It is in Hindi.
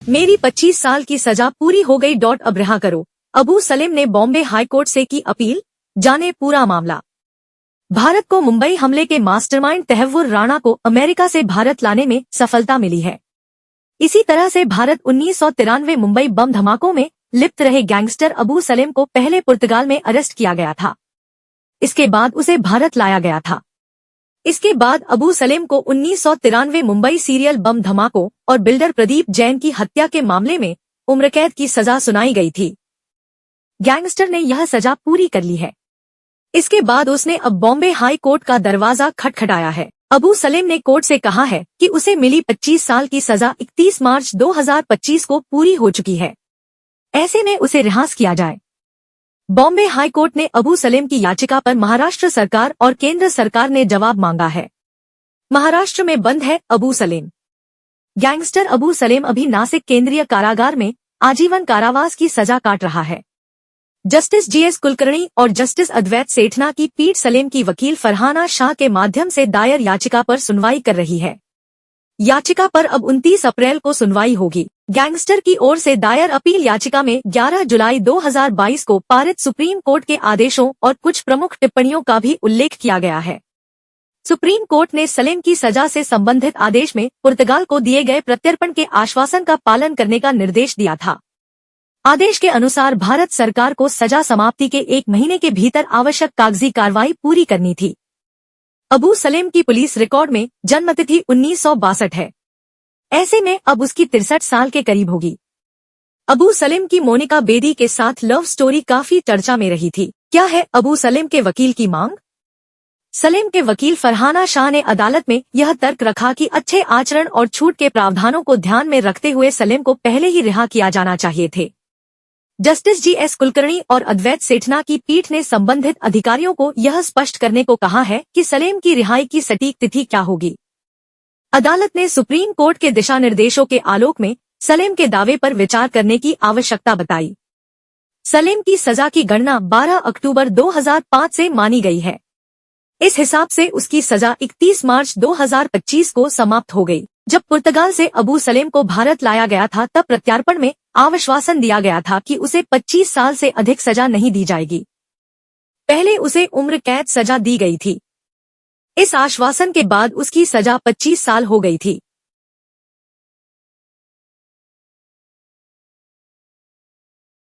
मेरी 25 साल की सजा पूरी हो गई। अब रिहा करो। अबू सलेम ने बॉम्बे हाईकोर्ट से की अपील। जाने पूरा मामला। भारत को मुंबई हमले के मास्टरमाइंड तहव्वुर राणा को अमेरिका से भारत लाने में सफलता मिली है। इसी तरह से भारत 1993 मुंबई बम धमाकों में लिप्त रहे गैंगस्टर अबू सलेम को पहले पुर्तगाल में अरेस्ट किया गया था। इसके बाद उसे भारत लाया गया था। इसके बाद अबू सलेम को 1993 मुंबई सीरियल बम धमाकों और बिल्डर प्रदीप जैन की हत्या के मामले में उम्रकैद की सजा सुनाई गई थी। गैंगस्टर ने यह सजा पूरी कर ली है। इसके बाद उसने अब बॉम्बे हाई कोर्ट का दरवाजा खटखटाया है। अबू सलेम ने कोर्ट से कहा है कि उसे मिली 25 साल की सजा 31 मार्च 2025 को पूरी हो चुकी है। ऐसे में उसे रिहा किया जाए। बॉम्बे हाई कोर्ट ने अबू सलेम की याचिका पर महाराष्ट्र सरकार और केंद्र सरकार ने जवाब मांगा है। महाराष्ट्र में बंद है अबू सलेम। गैंगस्टर अबू सलेम अभी नासिक केंद्रीय कारागार में आजीवन कारावास की सजा काट रहा है। जस्टिस जीएस कुलकर्णी और जस्टिस अद्वैत सेठना की पीठ सलेम की वकील फरहाना शाह के माध्यम से दायर याचिका पर सुनवाई कर रही है। याचिका पर अब 29 अप्रैल को सुनवाई होगी। गैंगस्टर की ओर से दायर अपील याचिका में 11 जुलाई 2022 को पारित सुप्रीम कोर्ट के आदेशों और कुछ प्रमुख टिप्पणियों का भी उल्लेख किया गया है। सुप्रीम कोर्ट ने सलेम की सजा से संबंधित आदेश में पुर्तगाल को दिए गए प्रत्यर्पण के आश्वासन का पालन करने का निर्देश दिया था। आदेश के अनुसार भारत सरकार को सजा समाप्ति के 1 महीने के भीतर आवश्यक कागजी कार्रवाई पूरी करनी थी। अबू सलेम की पुलिस रिकॉर्ड में जन्मतिथि 1962 है। ऐसे में अब उसकी 63 साल के करीब होगी। अबू सलेम की मोनिका बेदी के साथ लव स्टोरी काफी चर्चा में रही थी। क्या है अबू सलेम के वकील की मांग? सलेम के वकील फरहाना शाह ने अदालत में यह तर्क रखा कि अच्छे आचरण और छूट के प्रावधानों को ध्यान में रखते हुए सलेम को पहले ही रिहा किया जाना चाहिए थे। जस्टिस जीएस कुलकर्णी और अद्वैत सेठना की पीठ ने संबंधित अधिकारियों को यह स्पष्ट करने को कहा है कि सलेम की रिहाई की सटीक तिथि क्या होगी। अदालत ने सुप्रीम कोर्ट के दिशा निर्देशों के आलोक में सलेम के दावे पर विचार करने की आवश्यकता बताई। सलेम की सजा की गणना 12 अक्टूबर 2005 से मानी गई है। इस हिसाब से उसकी सजा 31 मार्च 2025 को समाप्त हो गई। जब पुर्तगाल से अबू सलेम को भारत लाया गया था तब प्रत्यार्पण में आश्वासन दिया गया था कि उसे 25 साल से अधिक सजा नहीं दी जाएगी। पहले उसे उम्र कैद सजा दी गई थी। इस आश्वासन के बाद उसकी सजा 25 साल हो गई थी।